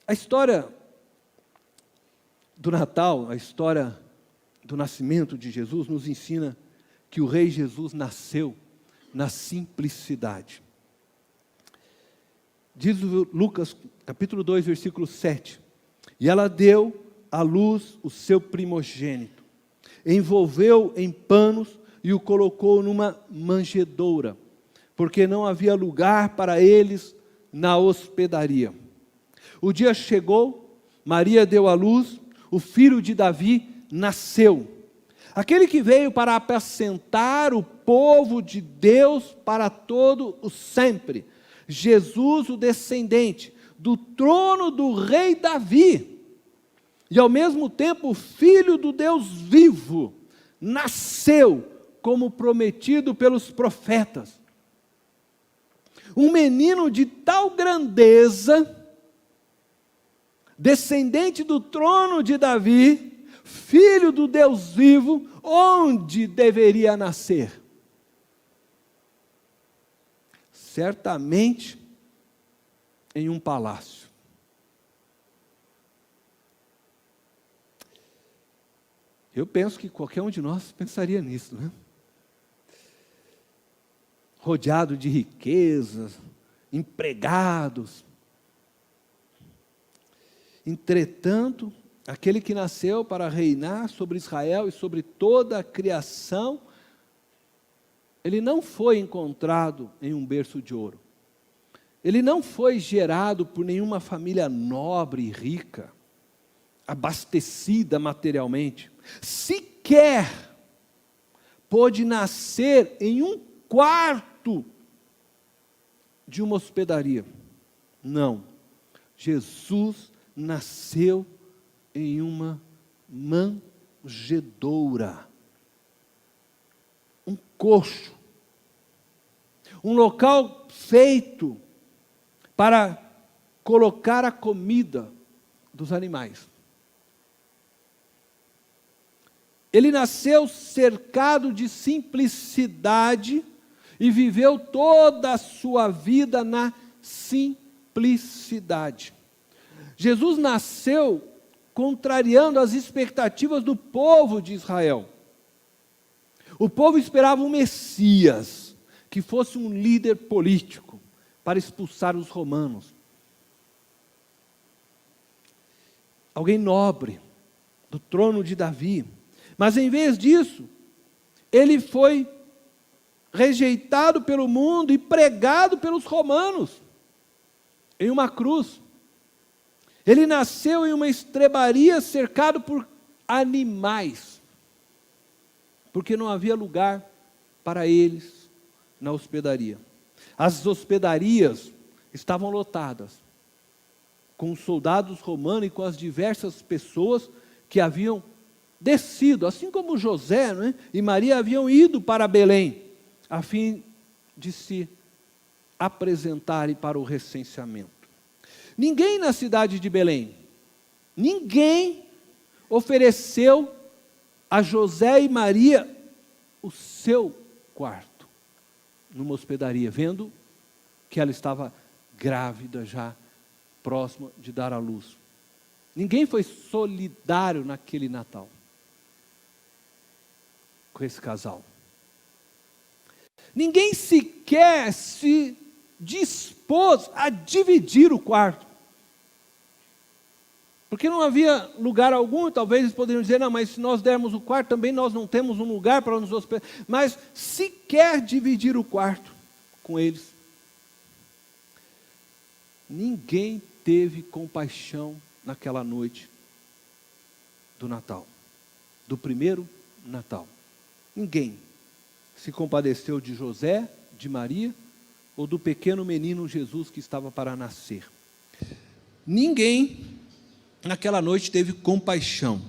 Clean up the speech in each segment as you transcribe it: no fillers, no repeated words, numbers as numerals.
A história do Natal, a história do nascimento de Jesus, nos ensina que o Rei Jesus nasceu na simplicidade. Diz Lucas, capítulo 2, versículo 7. E ela deu à luz o seu primogênito, envolveu em panos e o colocou numa manjedoura, porque não havia lugar para eles na hospedaria. O dia chegou, Maria deu à luz, o filho de Davi nasceu. Aquele que veio para apacentar o povo de Deus para todo o sempre. Jesus, o descendente do trono do rei Davi. E ao mesmo tempo o filho do Deus vivo nasceu como prometido pelos profetas. Um menino de tal grandeza, descendente do trono de Davi, filho do Deus vivo, onde deveria nascer? Certamente em um palácio. Eu penso que qualquer um de nós pensaria nisso, né? Rodeado de riquezas, empregados. Entretanto, aquele que nasceu para reinar sobre Israel e sobre toda a criação, ele não foi encontrado em um berço de ouro. Ele não foi gerado por nenhuma família nobre e rica, abastecida materialmente. Sequer pôde nascer em um quarto de uma hospedaria. Não. Jesus nasceu em uma manjedoura. Um coxo. Um local feito para colocar a comida dos animais. Ele nasceu cercado de simplicidade e viveu toda a sua vida na simplicidade. Jesus nasceu contrariando as expectativas do povo de Israel. O povo esperava um Messias, que fosse um líder político, para expulsar os romanos. Alguém nobre, do trono de Davi. Mas em vez disso, ele foi rejeitado pelo mundo e pregado pelos romanos, em uma cruz. Ele nasceu em uma estrebaria cercado por animais, porque não havia lugar para eles na hospedaria. As hospedarias estavam lotadas, com os soldados romanos e com as diversas pessoas que haviam descido, assim como José, né, e Maria haviam ido para Belém, a fim de se apresentarem para o recenseamento. Ninguém na cidade de Belém, ninguém ofereceu a José e Maria o seu quarto, numa hospedaria, vendo que ela estava grávida já, próxima de dar à luz. Ninguém foi solidário naquele Natal com esse casal. Ninguém sequer se dispôs a dividir o quarto. Porque não havia lugar algum, talvez eles poderiam dizer, não, mas se nós dermos o quarto, também nós não temos um lugar para nos hospedar. Mas sequer dividir o quarto com eles. Ninguém teve compaixão naquela noite do Natal, do primeiro Natal. Ninguém se compadeceu de José, de Maria, ou do pequeno menino Jesus que estava para nascer. Ninguém naquela noite teve compaixão.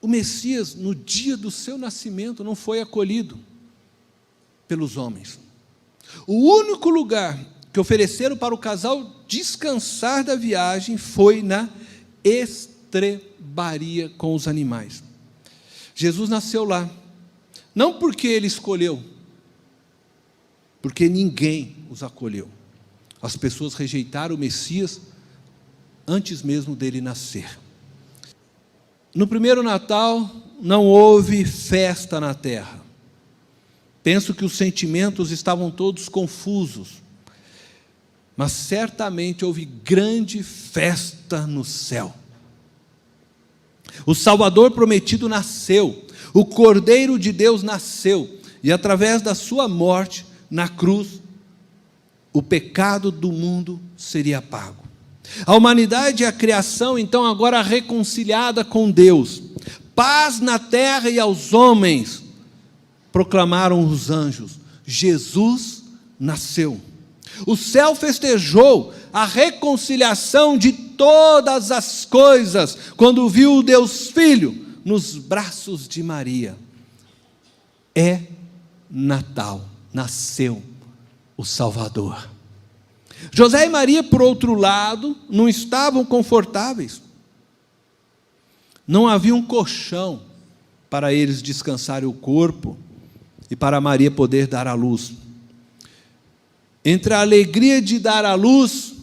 O Messias, no dia do seu nascimento, não foi acolhido pelos homens. O único lugar que ofereceram para o casal descansar da viagem foi na estrebaria com os animais. Jesus nasceu lá, não porque ele escolheu, porque ninguém os acolheu. As pessoas rejeitaram o Messias antes mesmo dele nascer. No primeiro Natal, não houve festa na terra. Penso que os sentimentos estavam todos confusos, mas certamente houve grande festa no céu. O Salvador prometido nasceu, o Cordeiro de Deus nasceu, e através da sua morte na cruz, o pecado do mundo seria pago. A humanidade e a criação, então, agora reconciliada com Deus. Paz na terra e aos homens, proclamaram os anjos. Jesus nasceu. O céu festejou a reconciliação de todas as coisas, quando viu o Deus Filho nos braços de Maria. É Natal, nasceu o Salvador. José e Maria, por outro lado, não estavam confortáveis. Não havia um colchão para eles descansarem o corpo e para Maria poder dar à luz. Entre a alegria de dar à luz,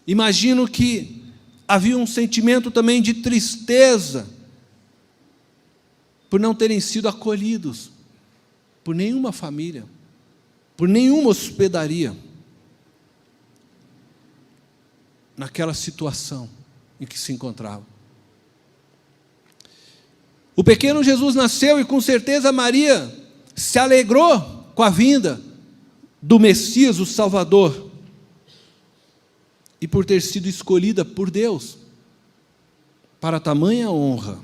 imagino que havia um sentimento também de tristeza por não terem sido acolhidos por nenhuma família, por nenhuma hospedaria, naquela situação em que se encontravam. O pequeno Jesus nasceu e com certeza Maria se alegrou com a vinda do Messias, o Salvador, e por ter sido escolhida por Deus para tamanha honra.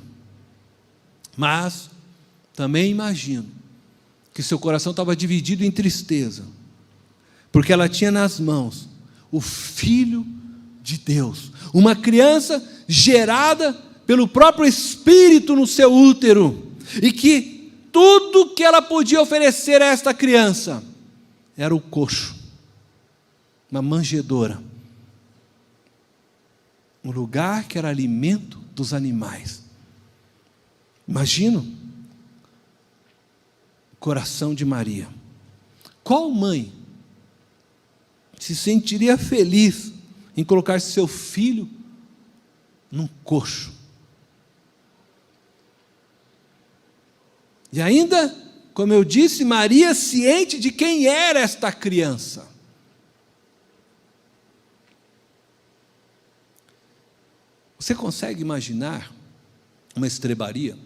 Mas também imagino que seu coração estava dividido em tristeza, porque ela tinha nas mãos o Filho de Deus, uma criança gerada pelo próprio Espírito no seu útero, e que tudo que ela podia oferecer a esta criança era o coxo, uma manjedoura, um lugar que era alimento dos animais. Imagino o coração de Maria. Qual mãe se sentiria feliz em colocar seu filho num coxo? E ainda, como eu disse, Maria ciente de quem era esta criança. Você consegue imaginar uma estrebaria?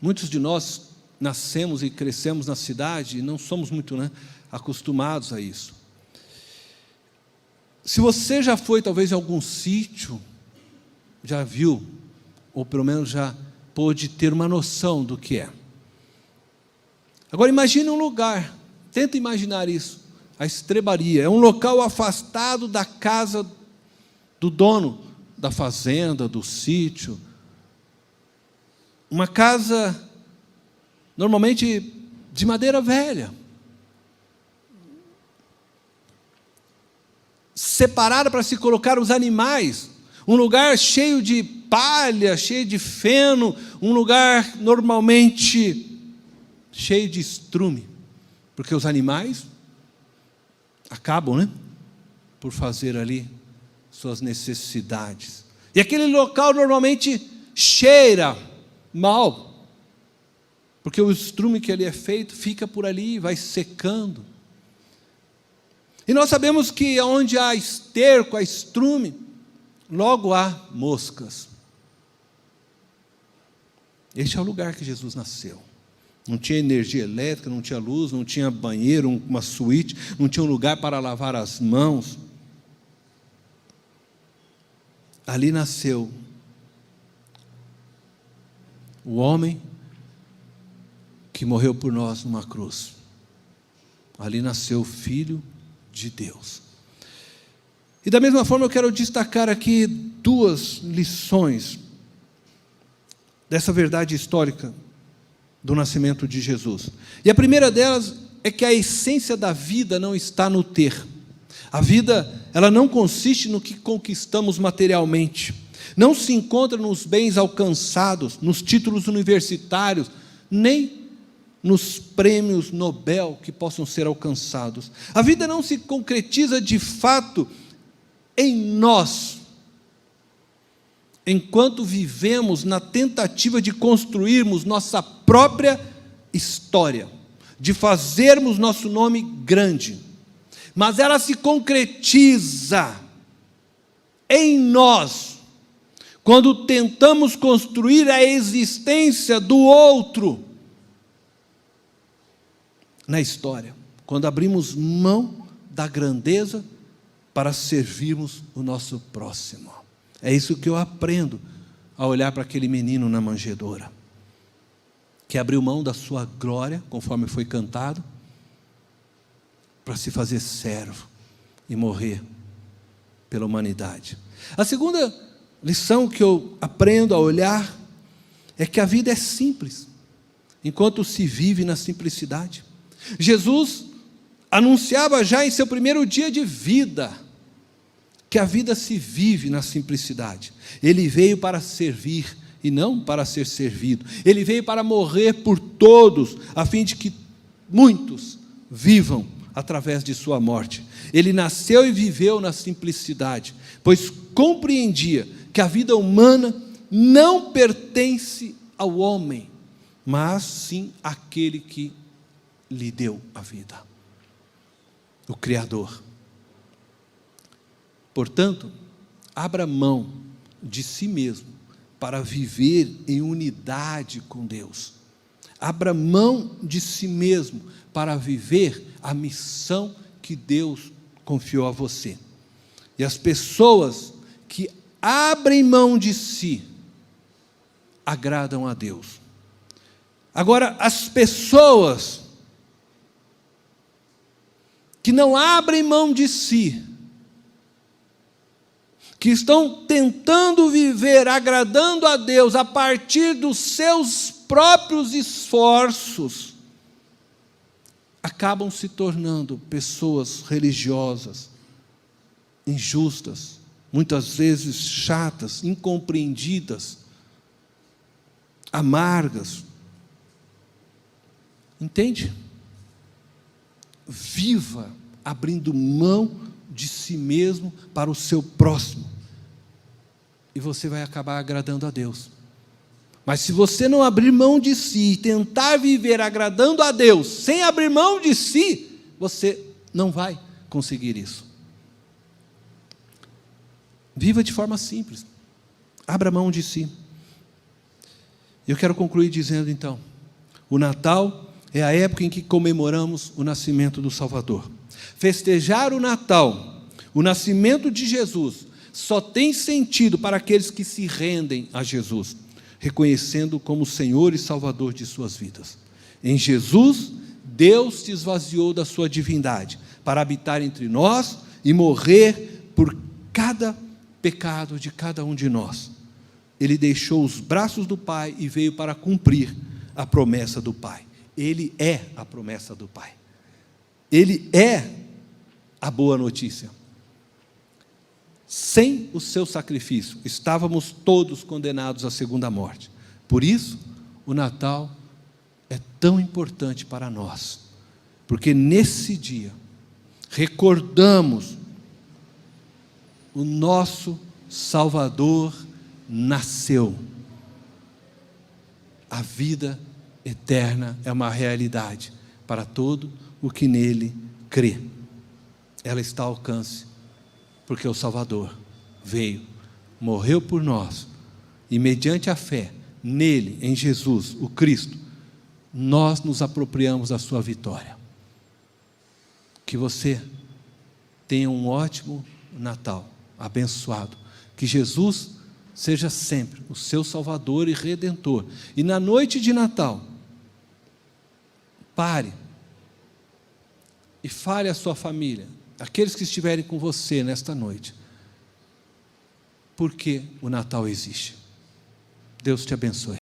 Muitos de nós nascemos e crescemos na cidade e não somos muito acostumados a isso. Se você já foi talvez em algum sítio, já viu, ou pelo menos já pôde ter uma noção do que é. Agora imagine um lugar, tenta imaginar isso, a estrebaria, é um local afastado da casa do dono da fazenda, do sítio, uma casa normalmente de madeira velha, separada para se colocar os animais, um lugar cheio de palha, cheio de feno, um lugar normalmente cheio de estrume, porque os animais acabam, por fazer ali suas necessidades. E aquele local normalmente cheira mal, porque o estrume que ali é feito fica por ali e vai secando. E nós sabemos que onde há esterco, há estrume, logo há moscas. Este é o lugar que Jesus nasceu. Não tinha energia elétrica, não tinha luz, não tinha banheiro, uma suíte, não tinha um lugar para lavar as mãos. Ali nasceu o homem que morreu por nós numa cruz. Ali nasceu o Filho de Deus. E da mesma forma eu quero destacar aqui duas lições dessa verdade histórica do nascimento de Jesus. E a primeira delas é que a essência da vida não está no ter. A vida, ela não consiste no que conquistamos materialmente, não se encontra nos bens alcançados, nos títulos universitários, nem nos prêmios Nobel que possam ser alcançados. A vida não se concretiza de fato em nós, enquanto vivemos na tentativa de construirmos nossa própria história, de fazermos nosso nome grande, mas ela se concretiza em nós, quando tentamos construir a existência do outro na história, quando abrimos mão da grandeza para servirmos o nosso próximo. É isso que eu aprendo ao olhar para aquele menino na manjedoura, que abriu mão da sua glória, conforme foi cantado, para se fazer servo e morrer pela humanidade. A segunda lição que eu aprendo a olhar é que a vida é simples, enquanto se vive na simplicidade. Jesus anunciava já em seu primeiro dia de vida que a vida se vive na simplicidade. Ele veio para servir e não para ser servido. Ele veio para morrer por todos, a fim de que muitos vivam através de sua morte. Ele nasceu e viveu na simplicidade, pois compreendia que a vida humana não pertence ao homem, mas sim àquele que lhe deu a vida, o Criador. Portanto, abra mão de si mesmo para viver em unidade com Deus. Abra mão de si mesmo para viver a missão que Deus confiou a você. E as pessoas que abrem mão de si agradam a Deus. Agora, as pessoas que não abrem mão de si, que estão tentando viver agradando a Deus a partir dos seus próprios esforços, acabam se tornando pessoas religiosas, injustas, muitas vezes chatas, incompreendidas, amargas. Entende? Viva abrindo mão de si mesmo para o seu próximo, e você vai acabar agradando a Deus. Mas se você não abrir mão de si e tentar viver agradando a Deus sem abrir mão de si, você não vai conseguir isso. Viva de forma simples, abra mão de si. Eu quero concluir dizendo então, o Natal é a época em que comemoramos o nascimento do Salvador. Festejar o Natal, o nascimento de Jesus, só tem sentido para aqueles que se rendem a Jesus, reconhecendo como Senhor e Salvador de suas vidas. Em Jesus, Deus se esvaziou da sua divindade para habitar entre nós e morrer por cada pecado de cada um de nós. Ele deixou os braços do Pai e veio para cumprir a promessa do Pai. Ele é a promessa do Pai. Ele é a boa notícia. Sem o seu sacrifício, estávamos todos condenados à segunda morte. Por isso, o Natal é tão importante para nós, porque nesse dia, recordamos o nosso Salvador nasceu. A vida eterna é uma realidade para todo o que nele crê. Ela está ao alcance, porque o Salvador veio, morreu por nós, e mediante a fé nele, em Jesus, o Cristo, nós nos apropriamos da sua vitória. Que você tenha um ótimo Natal, abençoado. Que Jesus seja sempre o seu Salvador e Redentor. E na noite de Natal, pare e fale à sua família, aqueles que estiverem com você nesta noite, porque o Natal existe. Deus te abençoe.